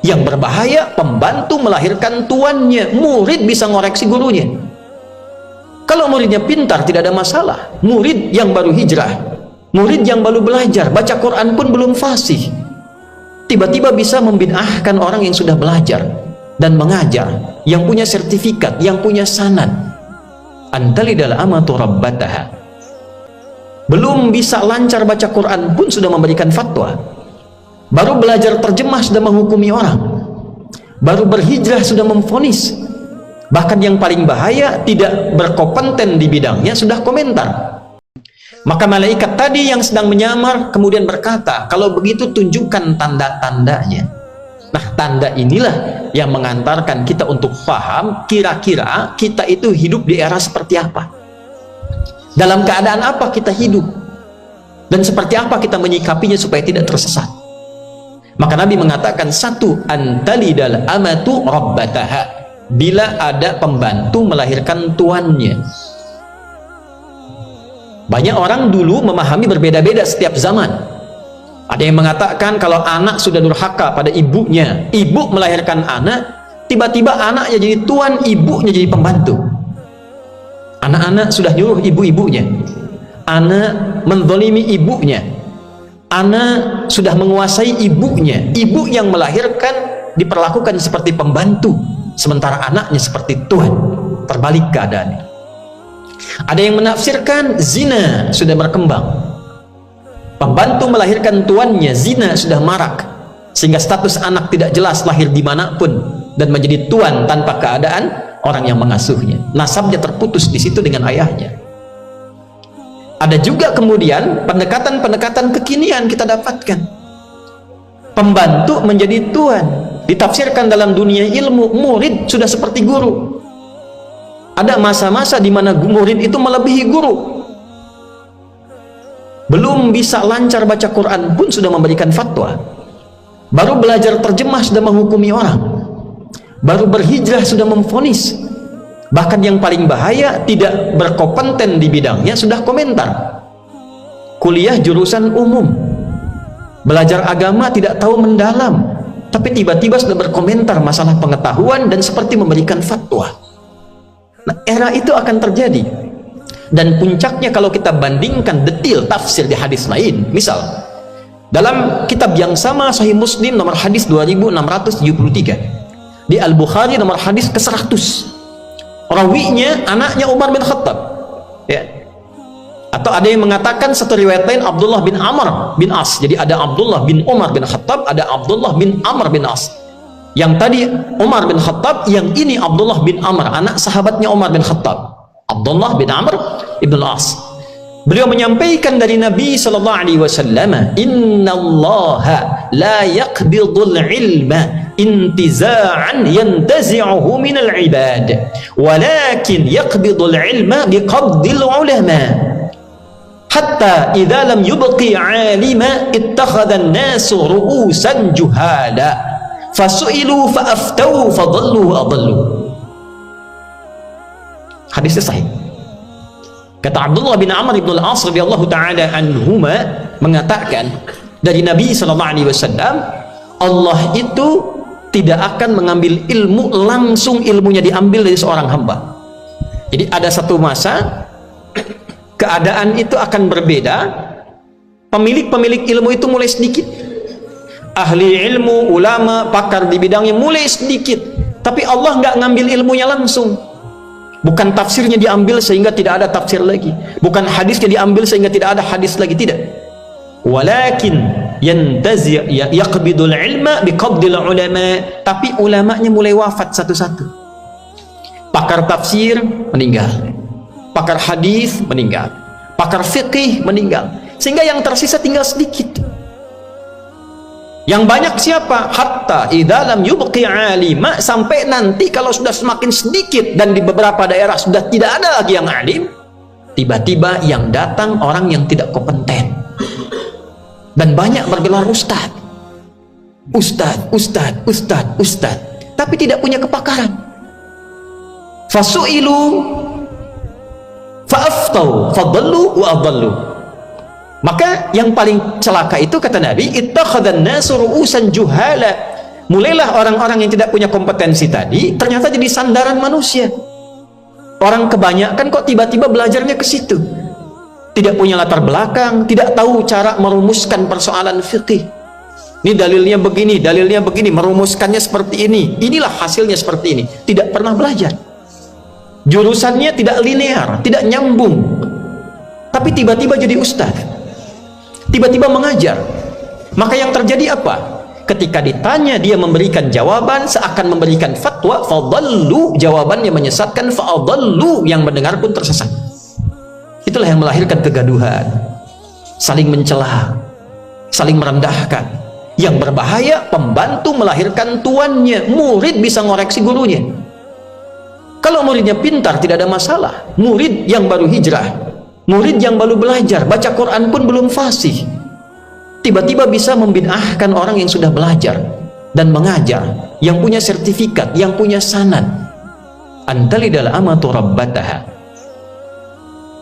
Yang berbahaya, pembantu melahirkan tuannya. Murid bisa ngoreksi gurunya. Kalau muridnya pintar, tidak ada masalah. Murid yang baru hijrah, murid yang baru belajar, baca Quran pun belum fasih, tiba-tiba bisa membid'ahkan orang yang sudah belajar dan mengajar, yang punya sertifikat, yang punya sanad. Antalidal amatu rabbataha. Belum bisa lancar baca Quran pun sudah memberikan fatwa. Baru belajar terjemah sudah menghukumi orang. Baru berhijrah sudah memvonis. Bahkan yang paling bahaya, tidak berkompeten di bidangnya sudah komentar. Maka malaikat tadi yang sedang menyamar kemudian berkata, kalau begitu tunjukkan tanda-tandanya. Nah, tanda inilah yang mengantarkan kita untuk paham kira-kira kita itu hidup di era seperti apa, dalam keadaan apa kita hidup, dan seperti apa kita menyikapinya supaya tidak tersesat. Maka Nabi mengatakan, satu, antalidal amatu rabbataha, bila ada pembantu melahirkan tuannya. Banyak orang dulu memahami berbeda-beda setiap zaman. Ada yang mengatakan kalau anak sudah durhaka pada ibunya, ibu melahirkan anak, tiba-tiba anaknya jadi tuan, ibunya jadi pembantu. Anak-anak sudah nyuruh ibu-ibunya, anak menzalimi ibunya, anak sudah menguasai ibunya, ibu yang melahirkan diperlakukan seperti pembantu, sementara anaknya seperti tuan. Terbalik keadaannya. Ada yang menafsirkan zina sudah berkembang, pembantu melahirkan tuannya, zina sudah marak, sehingga status anak tidak jelas lahir dimanapun dan menjadi tuan tanpa keadaan orang yang mengasuhnya, nasabnya terputus di situ dengan ayahnya. Ada juga kemudian pendekatan-pendekatan kekinian kita dapatkan, pembantu menjadi tuan, ditafsirkan dalam dunia ilmu, murid sudah seperti guru. Ada masa-masa di mana murid itu melebihi guru. Belum bisa lancar baca Quran pun sudah memberikan fatwa. Baru belajar terjemah sudah menghukumi orang. Baru berhijrah sudah memvonis. Bahkan yang paling bahaya, tidak berkompeten di bidangnya sudah komentar. Kuliah jurusan umum, belajar agama tidak tahu mendalam, tapi tiba-tiba sudah berkomentar masalah pengetahuan dan seperti memberikan fatwa. Nah, era itu akan terjadi. Dan puncaknya kalau kita bandingkan detail tafsir di hadis lain, misal dalam kitab yang sama, Sahih Muslim nomor hadis 2673, di Al-Bukhari nomor hadis ke-100, rawinya anaknya Umar bin Khattab, ya. Atau ada yang mengatakan satu riwayat lain Abdullah bin Amr bin As. Jadi ada Abdullah bin Umar bin Khattab, ada Abdullah bin Amr bin As. Yang tadi Umar bin Khattab, yang ini Abdullah bin Amr, anak sahabatnya Umar bin Khattab, Abdullah bin Amr ibn As. Beliau menyampaikan dari Nabi sallallahu alaihi wasallam, innallaha la yaqbidul ilma intiza'an yantazi'uhu minal ibad, walakin yaqbidul ilma biqabdil ulama, hatta idza lam yubqi 'alima ittakhadha an-nasu ru'usan juhala fasu'ilu fa'aftau fadallu adallu. Hadisnya sahih. Kata Abdullah bin Amr ibn al-As radhiyallahu ta'ala anhuma mengatakan dari Nabi sallallahu alaihi wasallam, Allah itu tidak akan mengambil ilmu langsung ilmunya diambil dari seorang hamba. Jadi ada satu masa keadaan itu akan berbeda, pemilik-pemilik ilmu itu mulai sedikit, ahli ilmu, ulama, pakar di bidangnya mulai sedikit, tapi Allah nggak ngambil ilmunya langsung. Bukan tafsirnya diambil sehingga tidak ada tafsir lagi, bukan hadisnya diambil sehingga tidak ada hadis lagi, tidak. Walakin yantazi' yaqbidul ilma biqabdil ulama, tapi ulamanya mulai wafat satu-satu. Pakar tafsir meninggal, pakar hadis meninggal, pakar fikih meninggal, sehingga yang tersisa tinggal sedikit. Yang banyak siapa? Hatta idza lam yubqi 'alima, sampai nanti kalau sudah semakin sedikit dan di beberapa daerah sudah tidak ada lagi yang alim, tiba-tiba yang datang orang yang tidak kompeten dan banyak bergelar ustad, tapi tidak punya kepakaran. Fasu'ilu fa'aftau fadallu wa adallu. Maka yang paling celaka itu, kata Nabi, ittakhadhan nasu ru'usan juhala, mulailah orang-orang yang tidak punya kompetensi tadi ternyata jadi sandaran manusia. Orang kebanyakan kok tiba-tiba belajarnya ke situ, tidak punya latar belakang, tidak tahu cara merumuskan persoalan fikih. Ini dalilnya begini, merumuskannya seperti ini, inilah hasilnya seperti ini. Tidak pernah belajar, jurusannya tidak linear, tidak nyambung, tapi tiba-tiba jadi ustaz, tiba-tiba mengajar. Maka yang terjadi apa? Ketika ditanya dia memberikan jawaban seakan memberikan fatwa, fadallu, jawabannya menyesatkan, fadallu, yang mendengar pun tersesat. Itulah yang melahirkan kegaduhan, saling mencela, saling merendahkan. Yang berbahaya, pembantu melahirkan tuannya. Murid bisa ngoreksi gurunya. Kalau muridnya pintar tidak ada masalah. Murid yang baru hijrah, murid yang baru belajar, baca Quran pun belum fasih, tiba-tiba bisa membid'ahkan orang yang sudah belajar dan mengajar, yang punya sertifikat, yang punya sanad. Antalidal amatu rabbataha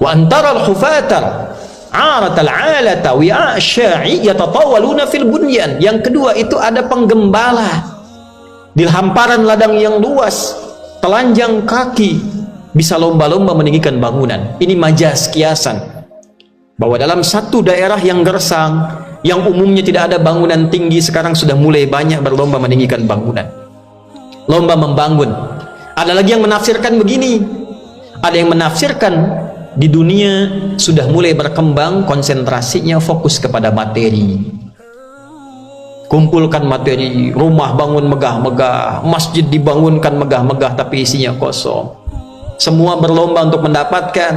wa antara al-hufatar aratal alata wi'a sya'i yatatawaluna fil bunyan. Yang kedua itu ada penggembala di hamparan ladang yang luas, telanjang kaki, bisa lomba-lomba meninggikan bangunan. Ini majas, kiasan, bahwa dalam satu daerah yang gersang, yang umumnya tidak ada bangunan tinggi, sekarang sudah mulai banyak berlomba meninggikan bangunan, lomba membangun. Ada lagi yang menafsirkan begini, ada yang menafsirkan di dunia sudah mulai berkembang, konsentrasinya fokus kepada materi, kumpulkan materi, rumah bangun megah-megah, masjid dibangunkan megah-megah tapi isinya kosong. Semua berlomba untuk mendapatkan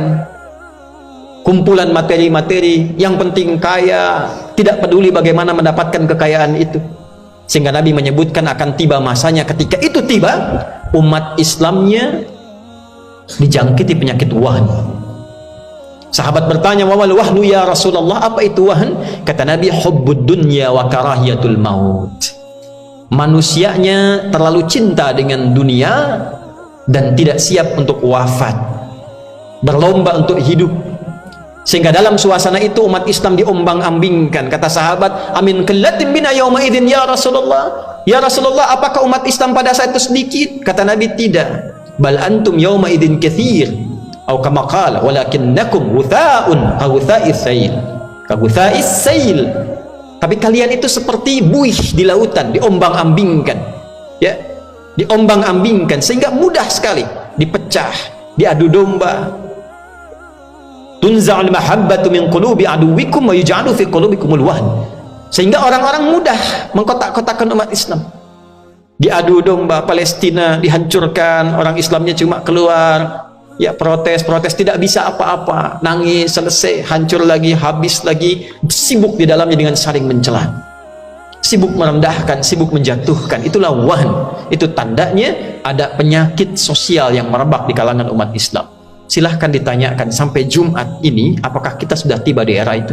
kumpulan materi-materi, yang penting kaya, tidak peduli bagaimana mendapatkan kekayaan itu. Sehingga Nabi menyebutkan akan tiba masanya, ketika itu tiba, umat Islamnya dijangkiti penyakit wahn. Sahabat bertanya, wawal wahnu ya Rasulullah, apa itu wahn? Kata Nabi, hubbud dunya wa karahiyatul maut. Manusianya terlalu cinta dengan dunia dan tidak siap untuk wafat, berlomba untuk hidup. Sehingga dalam suasana itu umat Islam diombang-ambingkan. Kata sahabat, amin qillatin bina yawma idzin ya Rasulullah. Ya Rasulullah, apakah umat Islam pada saat itu sedikit? Kata Nabi, tidak. Bal antum yawma idzin katsir. Atau kama qala, walakinnakum ghutha'un ka ghutha'is sail. Ka ghutha'is sail. Tapi kalian itu seperti buih di lautan, diombang-ambingkan. Ya, diombang-ambingkan sehingga mudah sekali dipecah, diadu domba. Tunza'ul mahabbatu min qulubi aduwikum wa yuj'alu fi qulubikumul wahn. Sehingga orang-orang mudah mengkotak-kotakan umat Islam. Diadu domba, Palestina dihancurkan, orang Islamnya cuma keluar, ya protes, tidak bisa apa-apa, nangis, selesai, hancur lagi, habis lagi, sibuk di dalamnya dengan saling mencela, sibuk merendahkan, sibuk menjatuhkan. Itulah wahn. Itu tandanya ada penyakit sosial yang merebak di kalangan umat Islam. Silahkan ditanyakan sampai Jumat ini, apakah kita sudah tiba di era itu?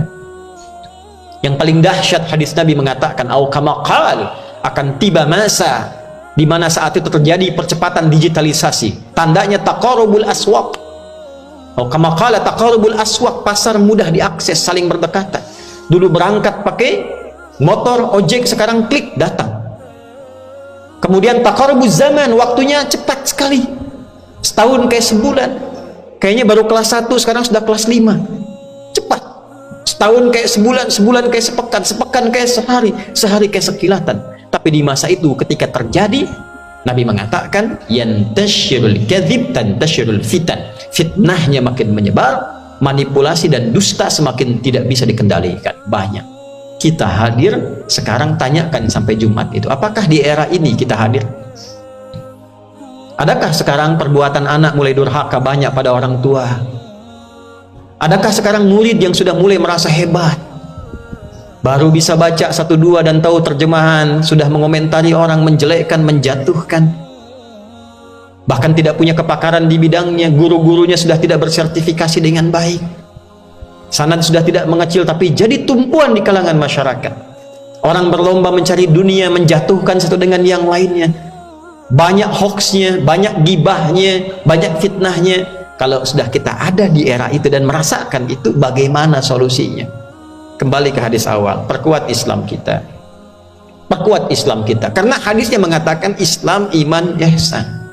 Yang paling dahsyat, hadis Nabi mengatakan, au kama qal, akan tiba masa di mana saat itu terjadi percepatan digitalisasi. Tandanya taqarubul aswaq. Au kama qala taqarubul aswaq, pasar mudah diakses, saling berdekatan. Dulu berangkat pakai motor, ojek, sekarang klik datang. Kemudian taqarubuz zaman, waktunya cepat sekali. Setahun kayak sebulan. Kayaknya baru kelas 1, sekarang sudah kelas 5. Cepat. Setahun kayak sebulan, sebulan kayak sepekan, sepekan kayak sehari, sehari kayak sekilatan. Tapi di masa itu ketika terjadi, Nabi mengatakan, yantashirul kadzib tantashirul fitan. Fitnahnya makin menyebar, manipulasi dan dusta semakin tidak bisa dikendalikan. Banyak. Kita hadir, sekarang tanyakan sampai Jumat itu, apakah di era ini kita hadir? Adakah sekarang perbuatan anak mulai durhaka banyak pada orang tua? Adakah sekarang murid yang sudah mulai merasa hebat, baru bisa baca 1-2 dan tahu terjemahan, sudah mengomentari orang, menjelekkan, menjatuhkan, bahkan tidak punya kepakaran di bidangnya, guru-gurunya sudah tidak bersertifikasi dengan baik, sanad sudah tidak mengecil tapi jadi tumpuan di kalangan masyarakat. Orang berlomba mencari dunia, menjatuhkan satu dengan yang lainnya, banyak hoaxnya, banyak gibahnya, banyak fitnahnya. Kalau sudah kita ada di era itu dan merasakan itu, bagaimana solusinya? Kembali ke hadis awal, perkuat Islam kita, perkuat Islam kita, karena hadisnya mengatakan Islam, iman, ihsan.